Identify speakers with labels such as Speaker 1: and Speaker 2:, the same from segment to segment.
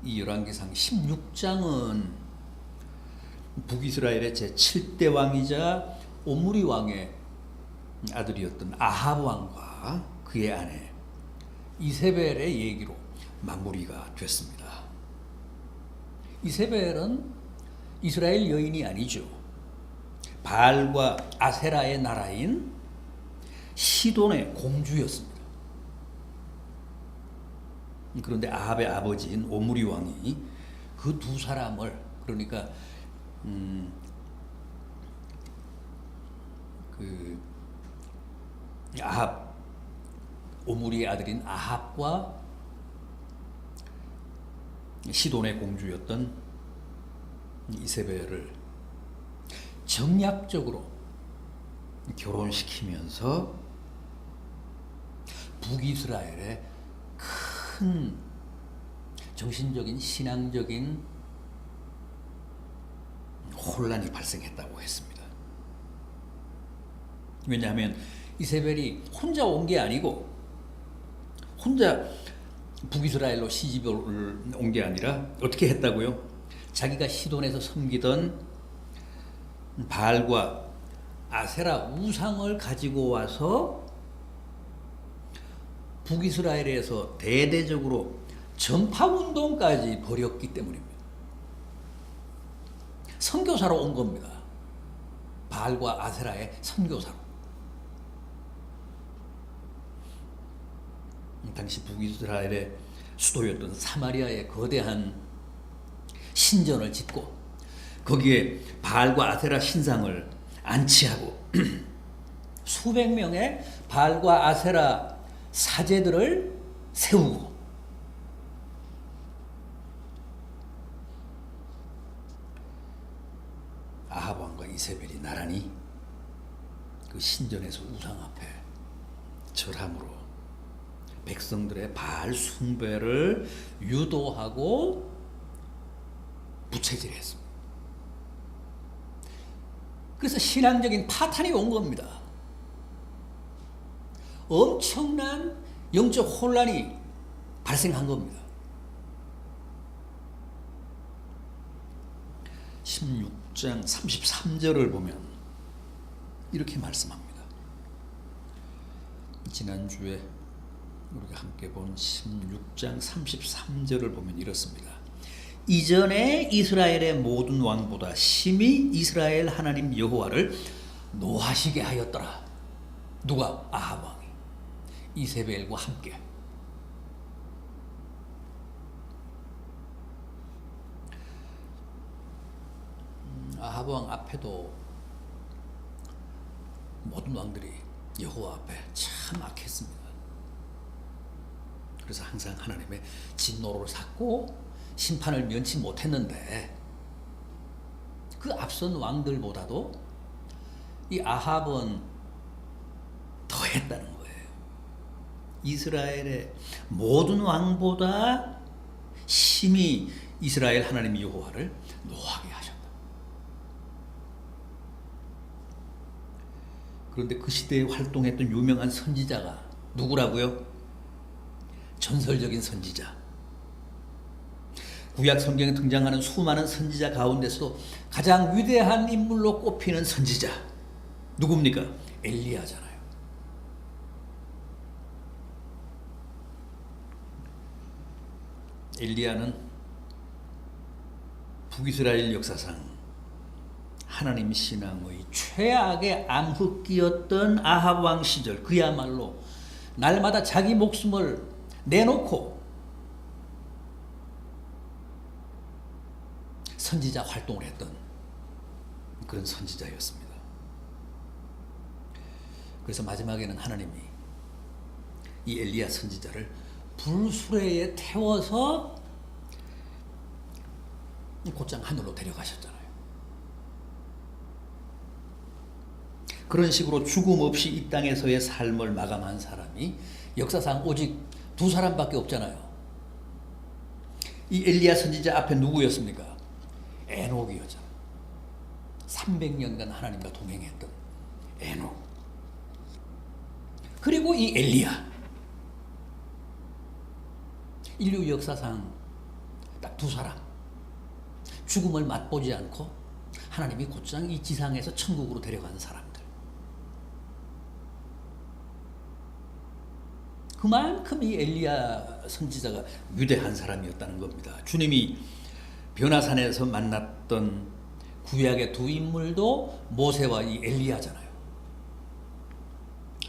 Speaker 1: 이 열왕기상 16장은 북이스라엘의 제7대 왕이자 오므리 왕의 아들이었던 아합 왕과 그의 아내 이세벨의 얘기로 마무리가 됐습니다. 이세벨은 이스라엘 여인이 아니죠. 바알과 아세라의 나라인 시돈의 공주였습니다. 그런데 아합의 아버지인 오므리 왕이 그 두 사람을, 그러니까 아합, 오므리의 아들인 아합과 시돈의 공주였던 이세벨을 정략적으로 결혼시키면서 북이스라엘의 큰 정신적인 신앙적인 혼란이 발생했다고 했습니다. 왜냐하면 이세벨이 혼자 온 게 아니고, 혼자 북이스라엘로 시집을 온 게 아니라 어떻게 했다고요? 자기가 시돈에서 섬기던 바알과 아세라 우상을 가지고 와서 북이스라엘에서 대대적으로 전파운동까지 벌였기 때문입니다. 선교사로 온 겁니다. 바알과 아세라의 선교사로. 당시 북이스라엘의 수도였던 사마리아의 거대한 신전을 짓고 거기에 바알과 아세라 신상을 안치하고 수백 명의 바알과 아세라 사제들을 세우고, 아합 왕과 이세벨이 나란히 그 신전에서 우상 앞에 절함으로 백성들의 바알 숭배를 유도하고 부채질했습니다. 그래서 신앙적인 파탄이 온 겁니다. 엄청난 영적 혼란이 발생한 겁니다. 16장 33절을 보면 이렇게 말씀합니다. 지난주에 우리가 함께 본 16장 33절을 보면 이렇습니다. 이전에 이스라엘의 모든 왕보다 심히 이스라엘 하나님 여호와를 노하시게 하였더라. 누가? 아합 왕이 이세벨과 함께. 아합 왕 앞에도 모든 왕들이 여호와 앞에 참 악했습니다. 그래서 항상 하나님의 진노를 샀고 심판을 면치 못했는데, 그 앞선 왕들보다도 이 아합은 더 했다는 거예요. 이스라엘의 모든 왕보다 심히 이스라엘 하나님 여호와를 노하게 하셨다. 그런데 그 시대에 활동했던 유명한 선지자가 누구라고요? 전설적인 선지자. 구약 성경에 등장하는 수많은 선지자 가운데서도 가장 위대한 인물로 꼽히는 선지자 누굽니까? 엘리야잖아요. 엘리야는 북이스라엘 역사상 하나님 신앙의 최악의 암흑기였던 아합 왕 시절, 그야말로 날마다 자기 목숨을 내놓고 선지자 활동을 했던 그런 선지자였습니다. 그래서 마지막에는 하나님이 이 엘리야 선지자를 불수레에 태워서 곧장 하늘로 데려가셨잖아요. 그런 식으로 죽음 없이 이 땅에서의 삶을 마감한 사람이 역사상 오직 두 사람밖에 없잖아요. 이 엘리야 선지자 앞에 누구였습니까? 에녹이었잖아요. 300년간 하나님과 동행했던 에녹. 그리고 이 엘리야. 인류 역사상 딱 두 사람. 죽음을 맛보지 않고 하나님이 곧장 이 지상에서 천국으로 데려가는 사람들. 그만큼 이 엘리야 선지자가 위대한 사람이었다는 겁니다. 주님이 변화산에서 만났던 구약의 두 인물도 모세와 이 엘리야잖아요.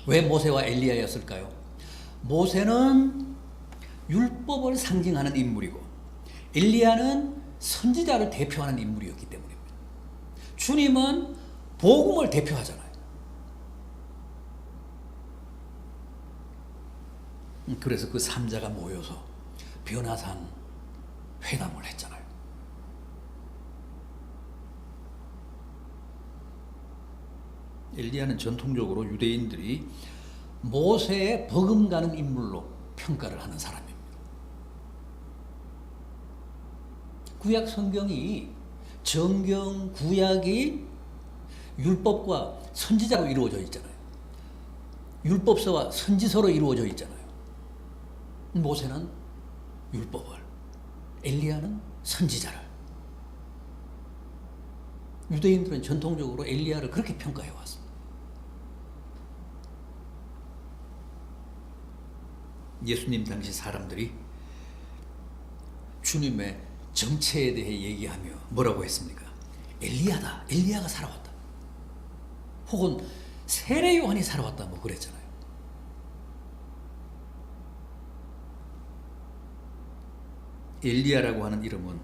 Speaker 1: 왜 모세와 엘리야였을까요? 모세는 율법을 상징하는 인물이고 엘리야는 선지자를 대표하는 인물이었기 때문입니다. 주님은 복음을 대표하잖아요. 그래서 그 3자가 모여서 변화산 회담을 했잖아요. 엘리야는 전통적으로 유대인들이 모세의 버금가는 인물로 평가를 하는 사람입니다. 구약 성경이 정경 구약이 율법과 선지자로 이루어져 있잖아요. 율법서와 선지서로 이루어져 있잖아요. 모세는 율법을, 엘리야는 선지자를. 유대인들은 전통적으로 엘리야를 그렇게 평가해 왔습니다. 예수님 당시 사람들이 주님의 정체에 대해 얘기하며 뭐라고 했습니까? 엘리야다. 엘리야가 살아왔다. 혹은 세례 요한이 살아왔다. 뭐 그랬잖아요. 엘리야라고 하는 이름은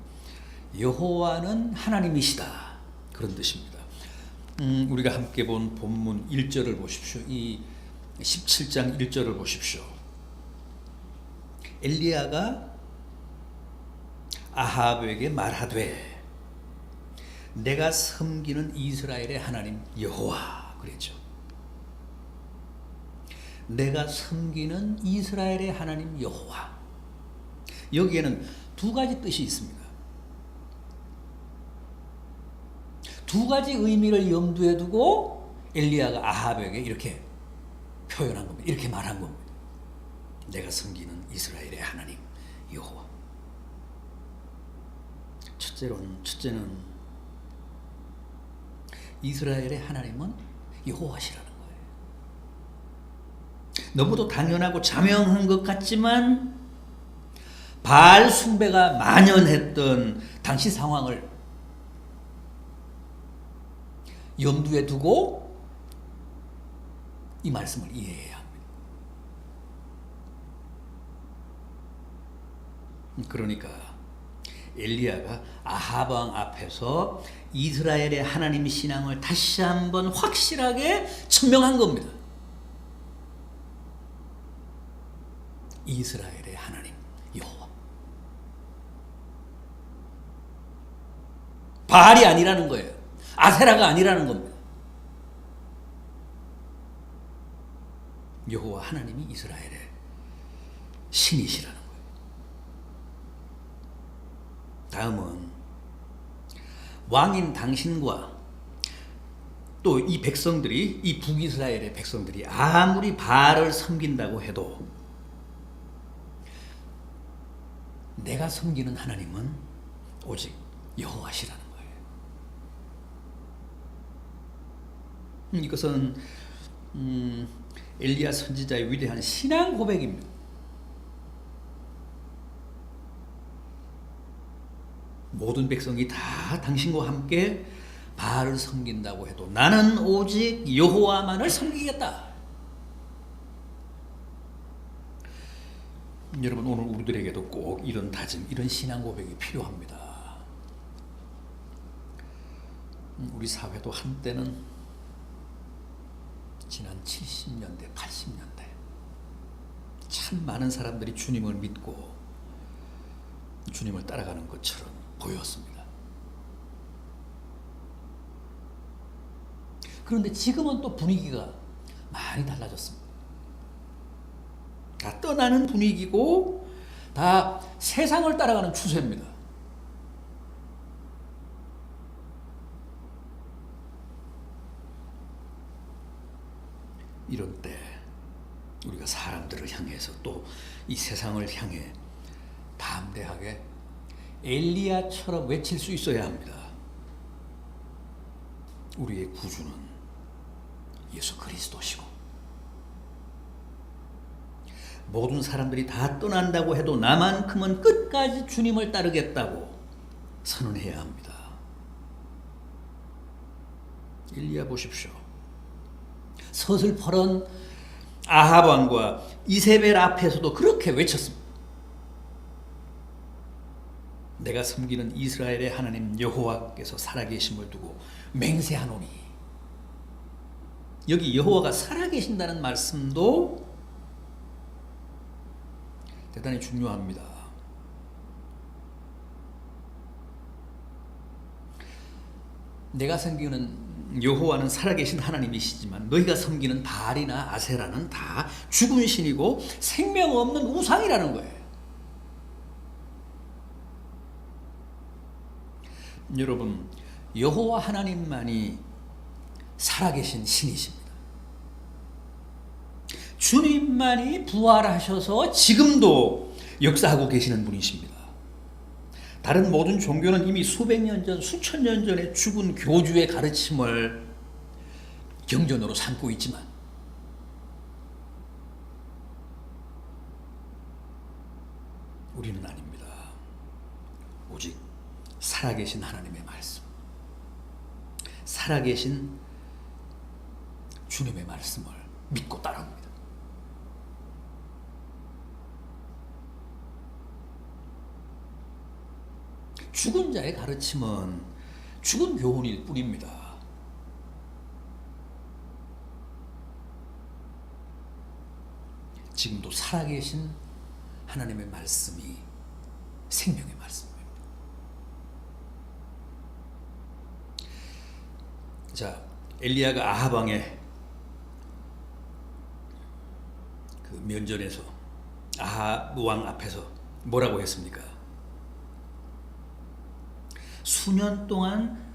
Speaker 1: 여호와는 하나님이시다. 그런 뜻입니다. 우리가 함께 본 본문 1절을 보십시오. 이 17장 1절을 보십시오. 엘리야가 아합에게 말하되 내가 섬기는 이스라엘의 하나님 여호와 그랬죠. 내가 섬기는 이스라엘의 하나님 여호와. 여기에는 두 가지 뜻이 있습니다. 두 가지 의미를 염두에 두고 엘리야가 아합에게 이렇게 표현한 겁니다. 이렇게 말한 겁니다. 내가 섬기는 이스라엘의 하나님 여호와. 첫째는 이스라엘의 하나님은 여호와시라는 거예요. 너무도 당연하고 자명한 것 같지만 바알 숭배가 만연했던 당시 상황을 염두에 두고 이 말씀을 이해해야 합니다. 그러니까 엘리야가 아합 왕 앞에서 이스라엘의 하나님 신앙을 다시 한번 확실하게 증명한 겁니다. 이스라엘의 하나님 여호와. 바알이 아니라는 거예요. 아세라가 아니라는 겁니다. 여호와 하나님이 이스라엘의 신이시라는 거예요. 다음은 왕인 당신과 또 이 백성들이, 이 북이스라엘의 백성들이 아무리 바알을 섬긴다고 해도 내가 섬기는 하나님은 오직 여호와시라는 거예요. 이것은 엘리야 선지자의 위대한 신앙 고백입니다. 모든 백성이 다 당신과 함께 바알을 섬긴다고 해도 나는 오직 여호와만을 섬기겠다. 여러분, 오늘 우리들에게도 꼭 이런 다짐, 이런 신앙 고백이 필요합니다. 우리 사회도 한때는 지난 70년대, 80년대 참 많은 사람들이 주님을 믿고 주님을 따라가는 것처럼 보였습니다. 그런데 지금은 또 분위기가 많이 달라졌습니다. 다 떠나는 분위기고 다 세상을 따라가는 추세입니다. 이런 때 우리가 사람들을 향해서 또 이 세상을 향해 담대하게 엘리야처럼 외칠 수 있어야 합니다. 우리의 구주는 예수 그리스도시고 모든 사람들이 다 떠난다고 해도 나만큼은 끝까지 주님을 따르겠다고 선언해야 합니다. 엘리야 보십시오. 서슬퍼런 아합 왕과 이세벨 앞에서도 그렇게 외쳤습니다. 내가 섬기는 이스라엘의 하나님 여호와께서 살아계심을 두고 맹세하노니. 여기 여호와가 살아계신다는 말씀도 대단히 중요합니다. 내가 섬기는 여호와는 살아계신 하나님이시지만 너희가 섬기는 바알이나 아세라는 다 죽은 신이고 생명 없는 우상이라는 거예요. 여러분, 여호와 하나님만이 살아계신 신이십니다. 주님만이 부활하셔서 지금도 역사하고 계시는 분이십니다. 다른 모든 종교는 이미 수백 년 전, 수천 년 전에 죽은 교주의 가르침을 경전으로 삼고 있지만 우리는 아닙니다. 오직 살아계신 하나님의 말씀, 살아계신 주님의 말씀을 믿고 따릅니다. 죽은 자의 가르침은 죽은 교훈일 뿐입니다. 지금도 살아계신 하나님의 말씀이 생명의 말씀입니다. 자, 엘리야가 아합 왕의 그 면전에서 아합 왕 앞에서 뭐라고 했습니까? 수년 동안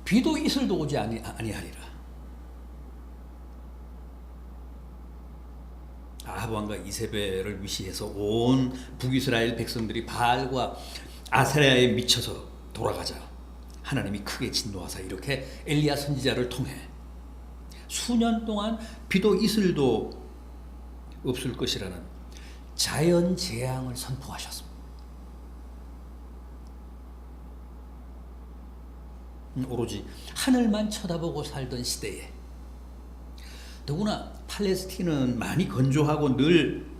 Speaker 1: 비도 이슬도 오지 아니하리라. 아합 왕과 이세벨을 위시해서 온 북이스라엘 백성들이 바알과 아세라에 미쳐서 돌아가자 하나님이 크게 진노하사 이렇게 엘리야 선지자를 통해 수년 동안 비도 이슬도 없을 것이라는 자연 재앙을 선포하셨습니다. 오로지 하늘만 쳐다보고 살던 시대에, 더구나 팔레스틴은 많이 건조하고 늘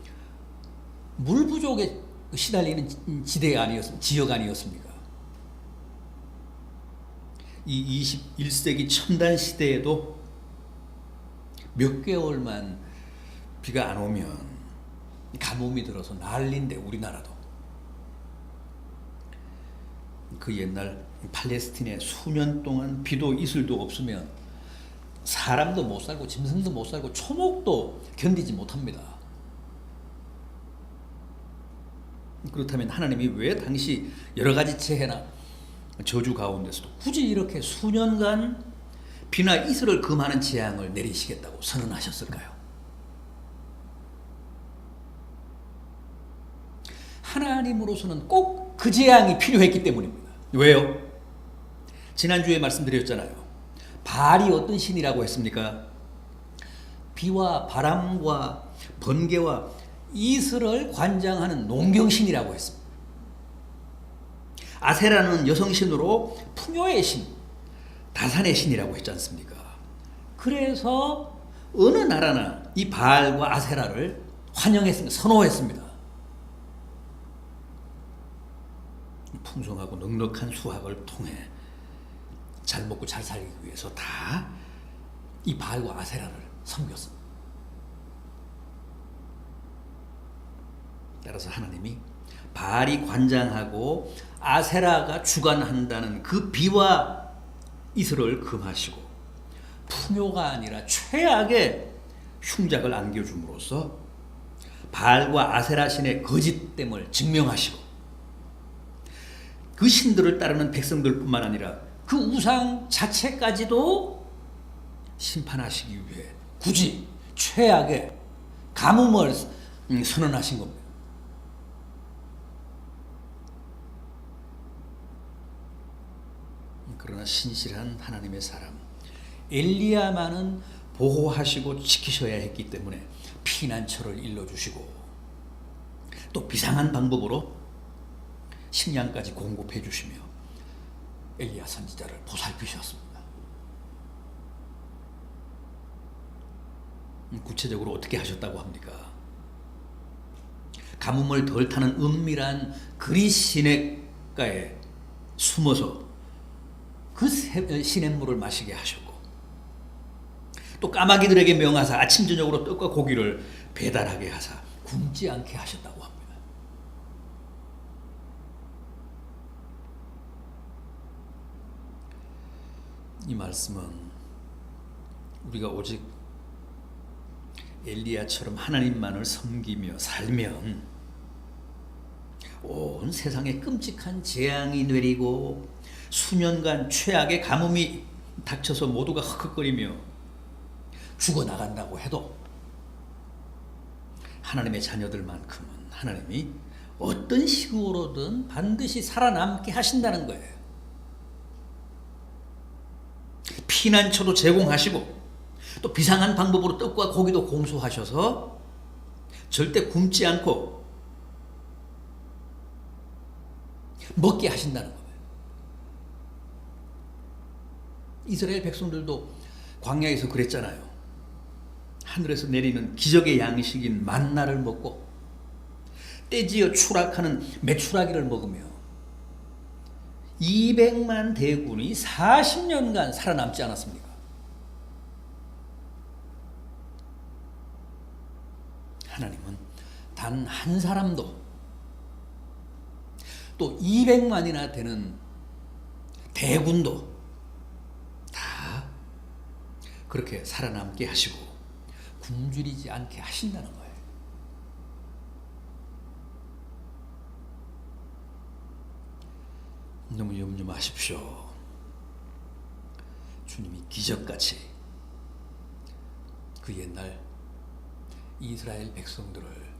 Speaker 1: 물 부족에 시달리는 지역 아니었습니까? 이 21세기 첨단 시대에도 몇 개월만 비가 안 오면 가뭄이 들어서 난리인데, 우리나라도 그 옛날 팔레스틴에 수년 동안 비도 이슬도 없으면 사람도 못 살고 짐승도 못 살고 초목도 견디지 못합니다. 그렇다면 하나님이 왜 당시 여러 가지 재해나 저주 가운데서도 굳이 이렇게 수년간 비나 이슬을 금하는 재앙을 내리시겠다고 선언하셨을까요? 하나님으로서는 꼭 그 재앙이 필요했기 때문입니다. 왜요? 지난주에 말씀드렸잖아요. 바알이 어떤 신이라고 했습니까? 비와 바람과 번개와 이슬을 관장하는 농경신이라고 했습니다. 아세라는 여성신으로 풍요의 신, 다산의 신이라고 했지 않습니까? 그래서 어느 나라나 이 바알과 아세라를 환영했습니다. 선호했습니다. 풍성하고 넉넉한 수확을 통해 잘 먹고 잘 살기 위해서 다 이 바알과 아세라를 섬겼습니다. 따라서 하나님이 바알이 관장하고 아세라가 주관한다는 그 비와 이슬을 금하시고 풍요가 아니라 최악의 흉작을 안겨줌으로써 바알과 아세라 신의 거짓됨을 증명하시고 그 신들을 따르는 백성들뿐만 아니라 그 우상 자체까지도 심판하시기 위해 굳이 최악의 가뭄을 선언하신 겁니다. 얼마나 신실한 하나님의 사람. 엘리야만은 보호하시고 지키셔야 했기 때문에 피난처를 일러주시고 또 비상한 방법으로 식량까지 공급해 주시며 엘리야 선지자를 보살피셨습니다. 구체적으로 어떻게 하셨다고 합니까? 가뭄을 덜 타는 은밀한 그리 시냇가에 숨어서 그 시냇물을 마시게 하셨고 또 까마귀들에게 명하사 아침 저녁으로 떡과 고기를 배달하게 하사 굶지 않게 하셨다고 합니다. 이 말씀은 우리가 오직 엘리야처럼 하나님만을 섬기며 살면 온 세상에 끔찍한 재앙이 내리고 수년간 최악의 가뭄이 닥쳐서 모두가 헉헉거리며 죽어나간다고 해도 하나님의 자녀들만큼은 하나님이 어떤 식으로든 반드시 살아남게 하신다는 거예요. 피난처도 제공하시고 또 비상한 방법으로 떡과 고기도 공수하셔서 절대 굶지 않고 먹게 하신다는 거예요. 이스라엘 백성들도 광야에서 그랬잖아요. 하늘에서 내리는 기적의 양식인 만나를 먹고 떼지어 추락하는 메추라기를 먹으며 200만 대군이 40년간 살아남지 않았습니까? 하나님은 단 한 사람도 또 200만이나 되는 대군도 다 그렇게 살아남게 하시고 굶주리지 않게 하신다는 거예요. 너무 염려 마십시오. 주님이 기적같이 그 옛날 이스라엘 백성들을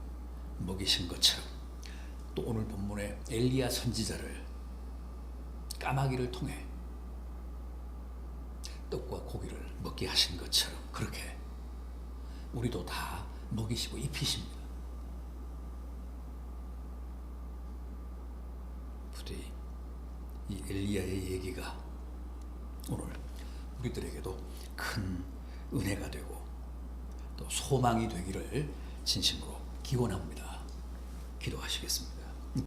Speaker 1: 먹이신 것처럼 또 오늘 본문에 엘리야 선지자를 까마귀를 통해 떡과 고기를 먹게 하신 것처럼 그렇게 우리도 다 먹이시고 입히십니다. 부디 이 엘리야의 얘기가 오늘 우리들에게도 큰 은혜가 되고 또 소망이 되기를 진심으로 기원합니다. 기도하시겠습니다.